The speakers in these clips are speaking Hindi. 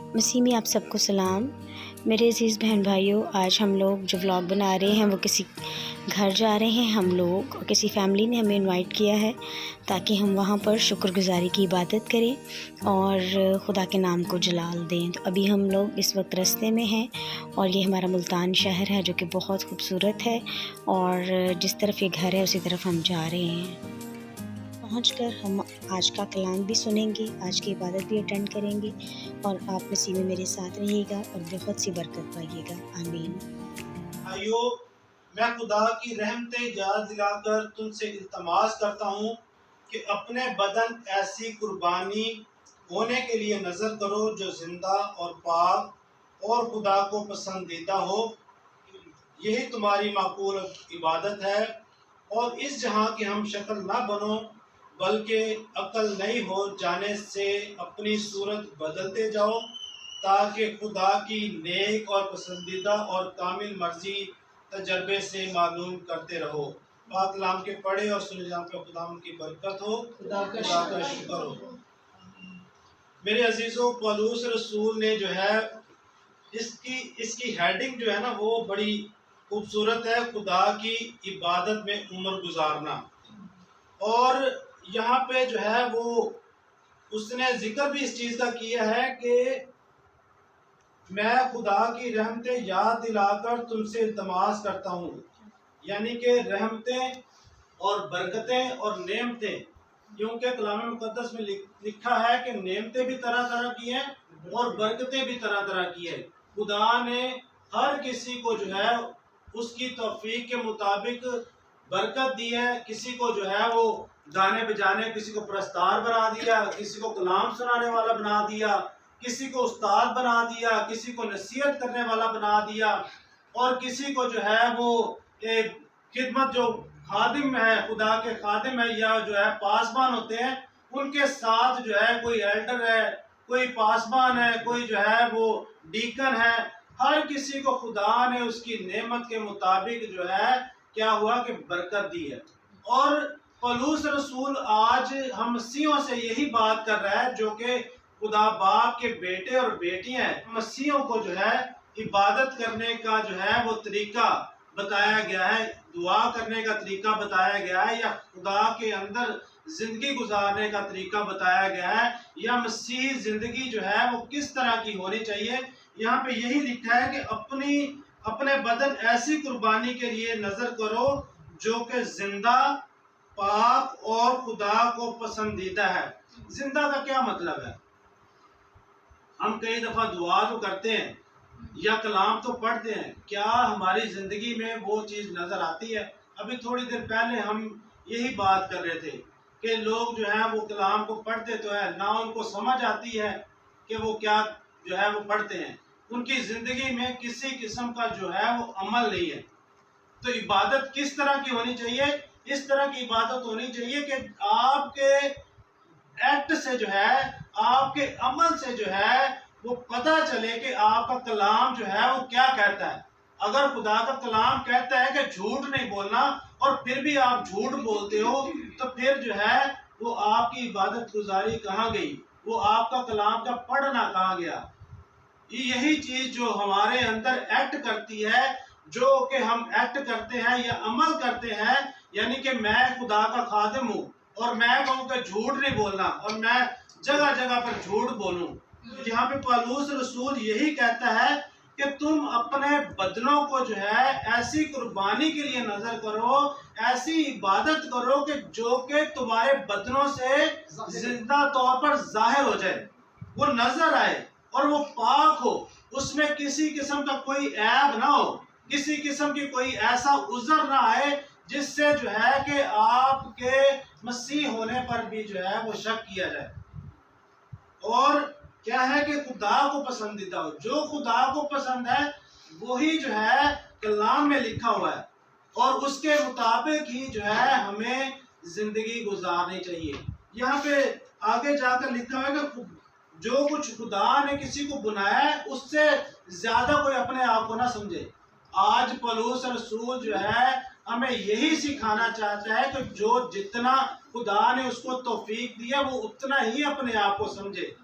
मसीह में आप सबको सलाम। मेरे अज़ीज़ बहन भाइयों, आज हम लोग जो व्लॉग बना रहे हैं वो किसी घर जा रहे हैं हम लोग, और किसी फैमिली ने हमें इनवाइट किया है ताकि हम वहाँ पर शुक्रगुज़ारी की इबादत करें और खुदा के नाम को जलाल दें। तो अभी हम लोग इस वक्त रास्ते में हैं और ये हमारा मुल्तान शहर है जो कि बहुत खूबसूरत है, और जिस तरफ ये घर है उसी तरफ हम जा रहे हैं। पहुंचकर हम आज का कलाम भी सुनेंगे, आज की इबादत भी अटेंड करेंगे, और आप मसीह में मेरे साथ रहिएगा और बहुत सी बरकत पाइएगा। आमीन। भाइयों, मैं खुदा की रहमतें याद दिलाकर तुमसे इल्तमास करता हूँ कि अपने बदन ऐसी कुर्बानी होने के लिए नज़र करो जो जिंदा और पाक और खुदा को पसंदीदा हो। यही तुम्हारी माकूल इबादत है। और इस जहाँ की हम शक्ल ना बनो, बल्कि अकल नई हो जाने से अपनी सूरत बदलते जाओ, ताकि खुदा की नेक और पसंदीदा और कामिल मर्जी तजर्बे से मालूम करते रहो। पाक कलाम के पढ़े और सुने जाने पर खुदा की बरकत हो, खुदा का शुक्र हो। मेरे अजीज़ों, पौलुस रसूल ने जो है इसकी हेडिंग जो है ना वो बड़ी खूबसूरत है, खुदा की इबादत में उम्र गुजारना। और यहाँ पे जो है वो उसने जिक्र भी इस चीज़ का किया है कि मैं खुदा की रहमतें याद दिलाकर तुमसे इल्तमास करता हूँ, यानी कि रहमतें और बरकतें और नेमतें, क्योंकि कलाम मुकद्दस में लिखा है कि नेमतें भी तरह तरह की हैं और बरकतें भी तरह तरह की है। खुदा ने हर किसी को जो है उसकी तौफीक के मुताबिक बरकत दी है। किसी को जो है वो गाने बजाने, किसी को प्रस्तार बना दिया, किसी को कलाम सुनाने वाला बना दिया, किसी को उस्ताद बना दिया, किसी को नसीहत करने वाला बना दिया, और किसी को जो है वो एक खिदमत जो खादिम है, खुदा के खादिम है, या जो है पासबान होते हैं, उनके साथ जो है कोई एल्डर है, कोई पासबान है, कोई जो है वो डीकन है। हर किसी को खुदा ने उसकी नेमत के मुताबिक जो है क्या हुआ कि बरकत दी है। और पौलुस रसूल आज हम मसीहों से यही बात कर रहा है, जो कि खुदा बाप के बेटे और बेटियां हैं। मसीहों को जो है इबादत करने का जो है वो तरीका बताया गया है, दुआ करने का तरीका बताया गया है, या खुदा के अंदर जिंदगी गुजारने का तरीका बताया गया है, या मसीही जिंदगी जो है वो किस तरह की होनी चाहिए। यहाँ पे यही लिखा है कि अपने बदन ऐसी कुर्बानी के लिए नजर करो जो कि जिंदा, पाक और खुदा को पसंदीदा है। जिंदा का क्या मतलब है? हम कई दफा दुआ तो करते हैं या कलाम तो पढ़ते हैं, क्या हमारी जिंदगी में वो चीज नजर आती है? अभी थोड़ी देर पहले हम यही बात कर रहे थे कि लोग जो है वो कलाम को पढ़ते तो है, ना उनको समझ आती है कि वो क्या जो है वो पढ़ते हैं। उनकी जिंदगी में किसी किस्म का जो है वो अमल नहीं है। तो इबादत किस तरह की होनी चाहिए? इस तरह की इबादत होनी चाहिए कि आपके एक्ट से जो है, आपके अमल से जो है वो पता चले कि आपका कलाम जो है वो क्या कहता है। अगर खुदा का कलाम कहता है कि झूठ नहीं बोलना और फिर भी आप झूठ बोलते हो, तो फिर जो है वो आपकी इबादत गुजारी कहाँ गई? वो आपका कलाम का पढ़ना कहाँ गया? यही चीज जो हमारे अंदर एक्ट करती है, जो कि हम एक्ट करते हैं या अमल करते हैं, यानी कि मैं खुदा का खादिम हूँ और मैं कहूँ कि झूठ नहीं बोलना और मैं जगह जगह पर झूठ बोलूँ। यहाँ पे पौलुस रसूल यही कहता है कि तुम अपने बदनों को जो है ऐसी कुर्बानी के लिए नजर करो, ऐसी इबादत करो कि जो कि तुम्हारे बदनों से जिंदा तौर पर जाहिर हो जाए, वो नजर आए और वो पाक हो, उसमें किसी किस्म का कोई ऐब ना हो, किसी किस्म की कोई ऐसा उज़र ना आए जिससे जो है कि आपके मसीह होने पर भी जो है वो शक किया जाए। और क्या है कि खुदा को पसंदीदा हो, जो खुदा को पसंद है वही जो है कलाम में लिखा हुआ है, और उसके मुताबिक ही जो है हमें जिंदगी गुजारनी चाहिए। यहाँ पे आगे जाकर लिखा है कि जो कुछ खुदा ने किसी को बनाया है उससे ज्यादा कोई अपने आप को ना समझे। आज पौलुस रसूल जो है हमें यही सिखाना चाहता है कि जो जितना खुदा ने उसको तौफीक दिया वो उतना ही अपने आप को समझे।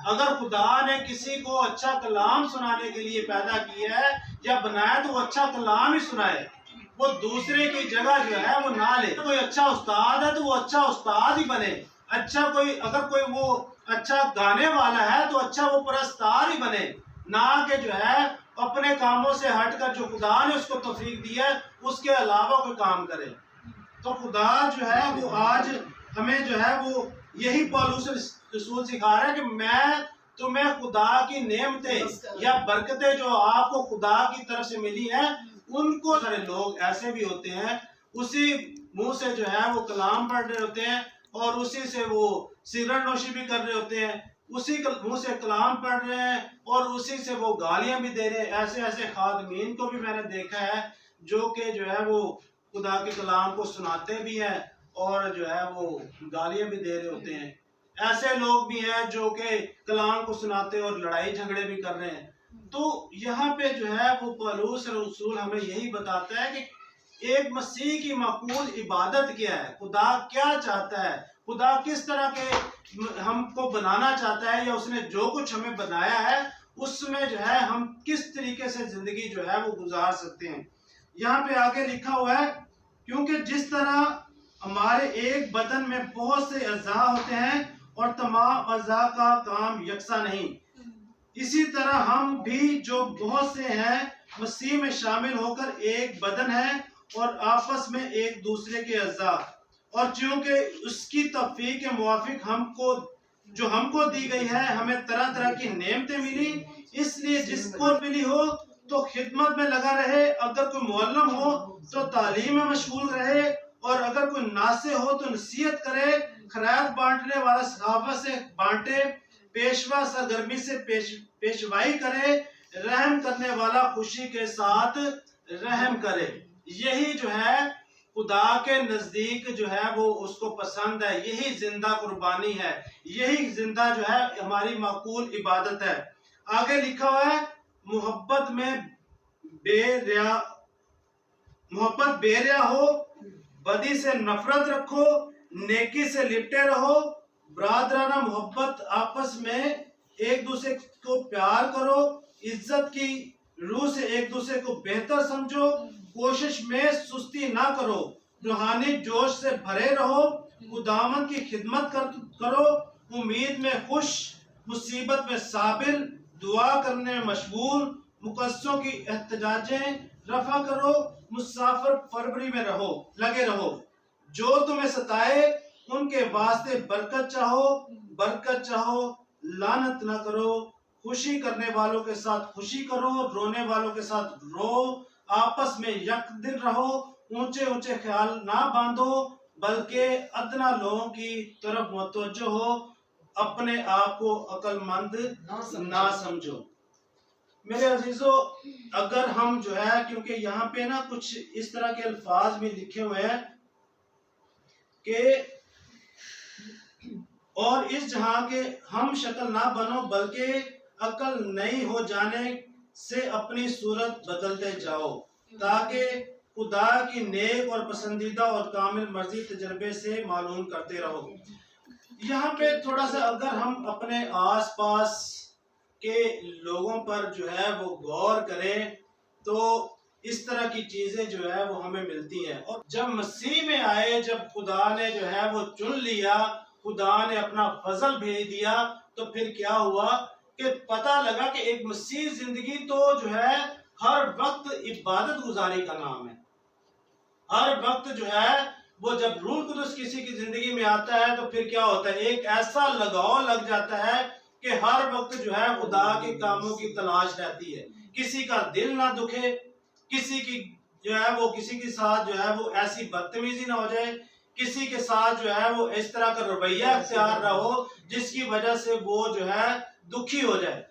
अगर खुदा ने किसी को अच्छा कलाम सुनाने के लिए पैदा किया है या बनाया तो वो अच्छा कलाम ही सुनाए, वो दूसरे की जगह जो है वो ना ले। कोई अच्छा उस्ताद है तो वो अच्छा उस्ताद ही बने। अच्छा कोई अगर कोई वो अच्छा गाने वाला है तो अच्छा वो परस्तार ही बने, ना कि जो है अपने कामों से हटकर जो खुदा ने उसको तौफीक दी है उसके अलावा कोई काम करे। तो खुदा जो है वो आज हमें जो है वो यही पौलुस रसूल सिखा रहा है कि मैं तुम्हें खुदा की नेमतें या बरकतें जो आपको खुदा की तरफ से मिली है उनको, सारे लोग ऐसे भी होते हैं उसी मुंह से जो है वो कलाम पढ़ रहे होते हैं और उसी से वो सिगरेट नोशी भी कर रहे होते हैं, उसी मुंह से कलाम पढ़ रहे हैं और उसी से वो गालियां भी दे रहे हैं। ऐसे ऐसे खादमीन को भी मैंने देखा है जो कि जो है वो खुदा के कलाम को सुनाते भी हैं और जो है वो गालियां भी दे रहे होते हैं। ऐसे लोग भी हैं जो कि कलाम को सुनाते और लड़ाई झगड़े भी कर रहे हैं। तो यहाँ पे जो है वो पौलुस रसूल हमें यही बताता है कि एक मसीह की माकूल इबादत क्या है, खुदा क्या चाहता है, खुदा किस तरह के हमको बनाना चाहता है या उसने जो कुछ हमें बनाया है उसमें जो है हम किस तरीके से जिंदगी जो है वो गुजार सकते हैं। यहाँ पे आगे लिखा हुआ है, क्योंकि जिस तरह हमारे एक बदन में बहुत से अज़ा होते हैं और तमाम अज़ा का काम यकसा नहीं, इसी तरह हम भी जो बहुत से हैं मसीह में शामिल होकर एक बदन है और आपस में एक दूसरे के अज़ा, और चूंकि उसकी तौफीक के मुवाफिक हमको दी गई है, हमें तरह तरह की नेमतें मिली, इसलिए जिसको मिली हो तो खिदमत में लगा रहे, अगर कोई मुअल्लिम हो तो तालीम में मशगूल रहे, और अगर कोई नासे हो तो नसीहत करे, खैरात बांटने वाला सखावत से बांटे, पेशवा सरगर्मी से पेशवाई करे, रहम करने वाला खुशी के साथ रहम करे। यही जो है खुदा के नजदीक जो है वो उसको पसंद है, यही जिंदा कुर्बानी है, यही जिंदा जो है हमारी माकूल इबादत है। आगे लिखा हुआ है, मोहब्बत बेरिया हो, बदी से नफरत रखो, नेकी से लिपटे रहो, बरादराना मोहब्बत आपस में एक दूसरे को प्यार करो, इज्जत की रूह से एक दूसरे को बेहतर समझो, कोशिश में सुस्ती ना करो, रूहानी जोश से भरे रहो, खुदावंद की खिदमत करो, उम्मीद में खुश, मुसीबत में साबिर, दुआ करने में मशगूल, मुकस्सों की एहतजाजें रफा करो, मुसाफिर फरवरी में लगे रहो, जो तुम्हें सताए उनके वास्ते बरकत चाहो, लानत ना करो, खुशी करने वालों के साथ खुशी करो, रोने वालों के साथ रो, आपस में यकदिल रहो, ऊंचे ऊंचे ख्याल ना बांधो, बल्कि अदना लोगों की तरफ मुतवज्जो हो, अपने आप को अक्लमंद ना समझो। मेरे अजीजों, अगर हम जो है, क्योंकि यहाँ पे ना कुछ इस तरह के अल्फाज भी लिखे हुए हैं कि और इस जहां के हम शक्ल ना बनो, बल्कि अकल नई हो जाने से अपनी सूरत बदलते जाओ, ताकि खुदा की नेक और पसंदीदा और कामिल मर्जी तजर्बे से मालूम करते रहो। यहाँ पे थोड़ा सा अगर हम अपने आसपास के लोगों पर जो है वो गौर करें तो इस तरह की चीजें जो है वो हमें मिलती हैं। और जब मसीह में आए, जब खुदा ने जो है वो चुन लिया, खुदा ने अपना फजल भेज दिया, तो फिर क्या हुआ कि पता लगा कि एक मसीह जिंदगी तो जो है हर वक्त इबादत गुजारी का नाम है। हर वक्त जो है वो जब रूह कुदस किसी की जिंदगी में आता है तो फिर क्या होता है, एक ऐसा लगाव लग जाता है कि हर वक्त जो है खुदा के कामों की तलाश रहती है। किसी का दिल ना दुखे, किसी की जो है वो किसी के साथ जो है वो ऐसी बदतमीजी ना हो जाए, किसी के साथ जो है वो इस तरह का रवैया अख्तियार ना हो जिसकी वजह से वो जो है दुखी हो जाए,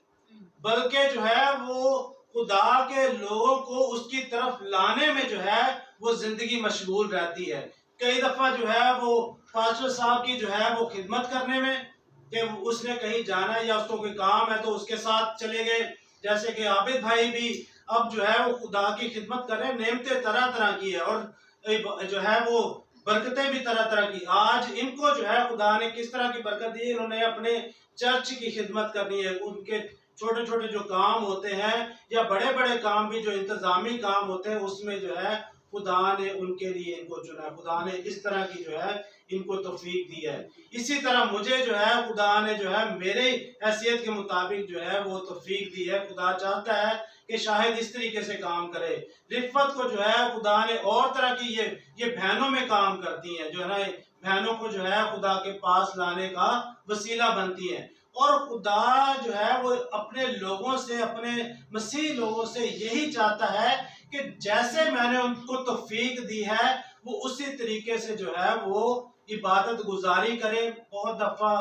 बल्कि जो है वो खुदा के लोगों को उसकी तरफ लाने में जो है वो जिंदगी मशगूल रहती है। कई दफा जो है वो पास्टर साहब की जो है वो खिदमत करने में, कि उसने कहीं जाना है या उसको कोई काम है तो उसके साथ चले गए, जैसे कि आबिद भाई भी अब जो है वो खुदा की खिदमत कर रहे हैं, नेमतें तरह तरह की है और जो है वो बरकतें भी तरह तरह की। आज इनको जो है खुदा ने किस तरह की बरकत दी, इन्होंने अपने चर्च की खिदमत करनी है। उनके छोटे छोटे जो काम होते हैं या बड़े बड़े काम भी जो इंतजामी काम होते हैं, उसमें जो है खुदा ने उनके लिए इनको चुना। खुदा ने इस तरह की जो है इनको तौफीक दी है। इसी तरह मुझे जो है खुदा ने जो है मेरे हैसियत के मुताबिक जो है वो तौफीक दी है। खुदा चाहता है कि शायद इस तरीके से काम करे। रिफ़त को जो है खुदा ने और तरह की ये बहनों में काम करती हैं, जो है ना बहनों को जो है खुदा के पास लाने का वसीला बनती हैं। और खुदा जो है वो अपने लोगों से, अपने मसीह लोगों से यही चाहता है कि जैसे मैंने उनको तौफीक दी है वो उसी तरीके से जो है वो इबादत गुजारी करें। बहुत दफा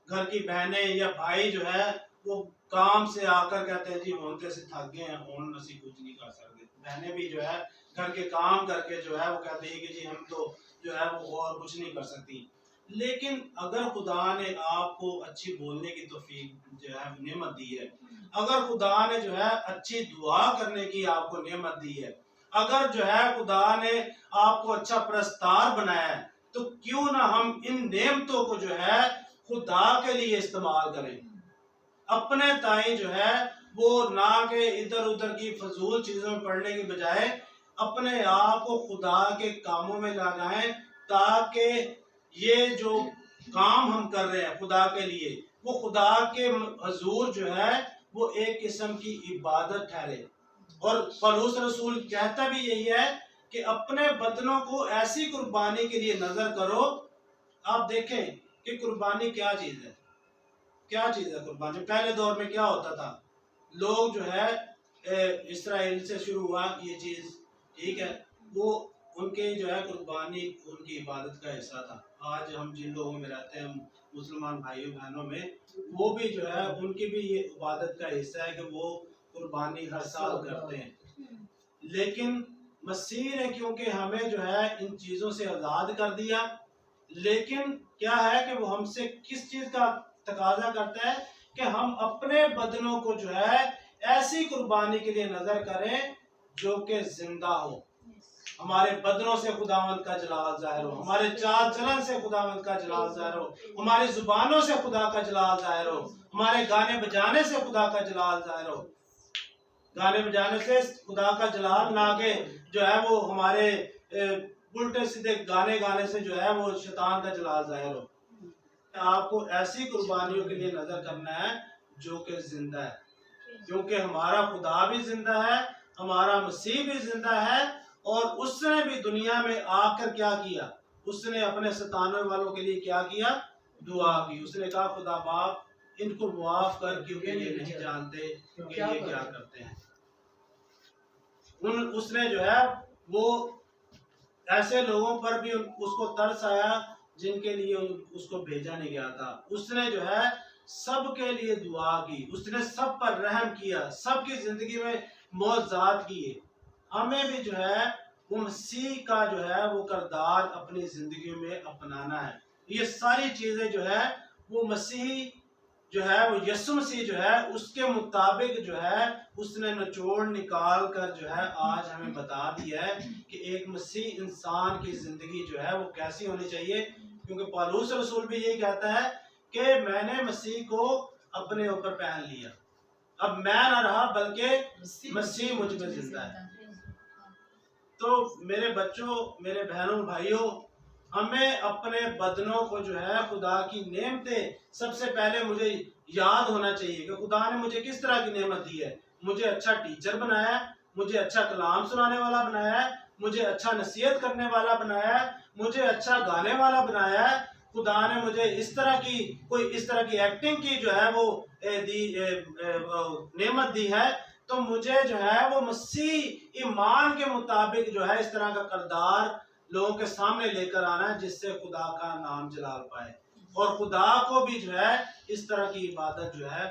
घर की बहनें या भाई जो है वो काम से आकर कहते हैं जी होने से थक गए हैं, हुण असीं कुछ नहीं कर सकते। बहनें भी जो है घर के काम करके जो है वो कहती है कि जी हम तो जो है वो और कुछ नहीं कर सकती। लेकिन अगर खुदा ने आपको अच्छी बोलने की तौफीक जो है नेमत दी है, अगर खुदा ने जो है अच्छी दुआ करने की आपको नेमत दी है, अगर जो है खुदा ने आपको अच्छा प्रस्तार बनाया है, तो क्यों ना हम इन नेमतों को जो है खुदा के लिए इस्तेमाल करें। अपने ताई जो है वो ना के इधर उधर की फजूल चीजों में पढ़ने की बजाय अपने आप को खुदा के कामों में लगाएं, ताकि ये जो काम हम कर रहे हैं खुदा के लिए, वो खुदा के हजूर जो है वो एक किस्म की इबादत ठहरे। और पौलुस रसूल कहता भी यही है कि अपने बदनों को ऐसी कुर्बानी के लिए नजर करो। आप देखें कि कुर्बानी क्या चीज है, क्या चीज है कुर्बानी। पहले दौर में क्या होता था, लोग जो है इसराइल से शुरू हुआ ये चीज, ठीक है, वो उनके जो है कुर्बानी उनकी इबादत का हिस्सा था। आज हम जिन लोगों में रहते हैं मुसलमान भाइयों बहनों में, वो भी जो है उनकी भी ये इबादत का हिस्सा है कि वो कुर्बानी हर साल करते हैं। लेकिन मसीह ने क्योंकि हमें जो है इन चीजों से आजाद कर दिया, लेकिन क्या है कि वो हमसे किस चीज का तकाजा करता है कि हम अपने बदनों को जो है ऐसी कुर्बानी के लिए नजर करें जो कि जिंदा हो। हमारे बदनों से खुदावंद का जलाल जाहिर हो, हमारे चाल चलन से खुदावंद का जलाल जाहिर हो, हमारी जुबानों से खुदा का जलाल जाहिर हो, हमारे गाने बजाने से खुदा का जलाल जाहिर हो। गाने बजाने से खुदा का जलाल, ना के जो है वो हमारे उल्टे सीधे गाने गाने से जो है वो शैतान का जलाल जाहिर हो। आपको ऐसी कुर्बानियों के लिए नजर करना है जो कि जिंदा है, क्योंकि हमारा खुदा भी जिंदा है, हमारा मसीह भी जिंदा है। और उसने भी दुनिया में आकर क्या किया, उसने अपने सताने वालों के लिए क्या किया, दुआ की। उसने कहा खुदा बाप इनको माफ कर, क्योंकि ये नहीं जानते कि ये क्या करते हैं। उसने जो है वो ऐसे लोगों पर भी उसको तरस आया जिनके लिए उसको भेजा नहीं गया था। उसने जो है सबके लिए दुआ की, उसने सब पर रहम किया, सबकी जिंदगी में मौजूद किए। हमें भी जो है वो मसीह का जो है वो किरदार अपनी जिंदगी में अपनाना है। ये सारी चीजें जो है वो मसीह जो है वो यीशु मसीह जो है उसके मुताबिक जो है उसने निचोड़ निकाल कर जो है आज हमें बता दिया है कि एक मसीह इंसान की जिंदगी जो है वो कैसी होनी चाहिए। क्योंकि पौलुस रसूल भी यही कहता है कि मैंने मसीह को अपने ऊपर पहन लिया, अब मैं ना रहा बल्कि मसीह मुझ में जिंदा है। तो मेरे बच्चों, मेरे बहनों भाइयों, हमें अपने बदनों को जो है खुदा की नेमतें सबसे पहले मुझे याद होना चाहिए कि खुदा ने मुझे किस तरह की नेमत दी है। मुझे अच्छा टीचर बनाया है, मुझे अच्छा कलाम सुनाने वाला बनाया है, मुझे अच्छा नसीहत करने वाला बनाया है, मुझे अच्छा गाने वाला बनाया है। खुदा ने मुझे इस तरह की कोई इस तरह की एक्टिंग की जो है वो नेमत दी है। तो मुझे जो है वो मसीह ईमान के मुताबिक जो है इस तरह का किरदार लोगों के सामने लेकर आना है जिससे खुदा का नाम जलाल पाए, और खुदा को भी जो है इस तरह की इबादत जो है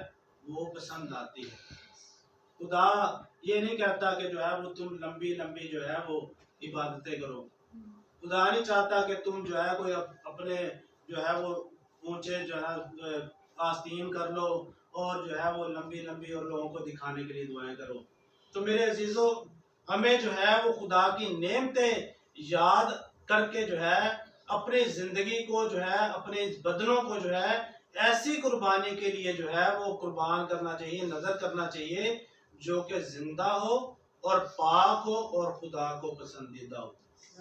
वो पसंद आती है। खुदा ये नहीं कहता कि जो है वो तुम लंबी लंबी जो है वो इबादतें करो। खुदा नहीं चाहता कि तुम जो है कोई अपने जो है वो ऊंचे जो है आस्तीन कर लो और जो है वो लंबी लंबी और लोगों को दिखाने के लिए दुआएं करो। तो मेरे अजीजों, हमें जो है वो खुदा की नेमतें याद करके जो है अपनी ज़िंदगी को जो है, अपने बदनों को जो है ऐसी कुर्बानी के लिए जो है वो कुर्बान करना चाहिए, नज़र करना चाहिए जो कि ज़िंदा हो और पाक हो और खुदा को पसंदीदा हो।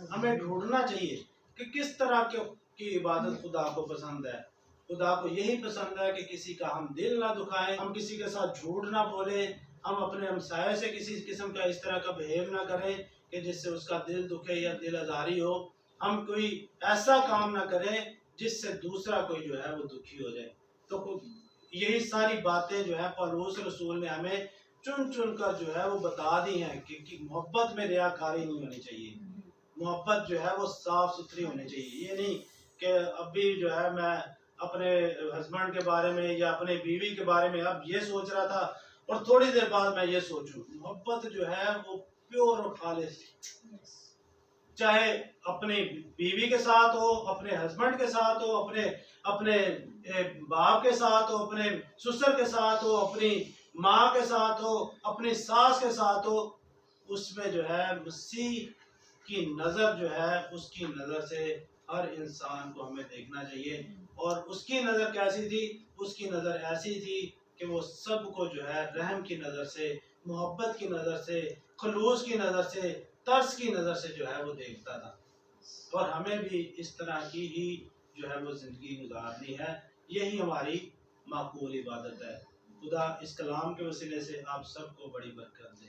हमें ढूंढना चाहिए कि किस तरह की इबादत खुदा को पसंद है। खुदा को यही पसंद है कि किसी का हम दिल ना दुखाएं, हम किसी के साथ झूठ ना बोलें, हम अपने हमसाये से किसी किस्म का इस तरह का बिहेव ना करें कि जिससे उसका दिल दुखे या दिल आज़ारी हो। हम कोई ऐसा काम ना करें जिससे दूसरा कोई जो है वो दुखी हो जाए। तो यही सारी बातें जो है पौलुस रसूल ने हमें चुन चुन कर जो है वो बता दी हैं कि मोहब्बत में रियाकारी नहीं होनी चाहिए। मोहब्बत जो है वो साफ सुथरी होनी चाहिए। ये नहीं कि अभी जो है मैं अपने हस्बैंड के बारे में या अपने बीवी के बारे में अब ये सोच रहा था और थोड़ी देर बाद मैं ये सोचूं। मोहब्बत जो है वो प्योर और खालिस, चाहे अपनी बीवी के साथ हो, अपने हस्बैंड के साथ हो, अपने अपने बाप के साथ हो, अपने ससुर के साथ हो, अपनी माँ के साथ हो, अपनी सास के साथ हो, उसमें जो है मसीह की नज़र जो है उसकी नज़र से हर इंसान को हमें देखना चाहिए। और उसकी नज़र कैसी थी? उसकी नज़र ऐसी थी कि वो सबको जो है रहम की नज़र से, मोहब्बत की नज़र से, खलूस की नज़र से, तर्स की नज़र से जो है वो देखता था। और हमें भी इस तरह की ही जो है वो ज़िंदगी गुजारनी है। यही हमारी माकूल इबादत है। खुदा इस कलाम के वसीले से आप सबको बड़ी बरकत दे।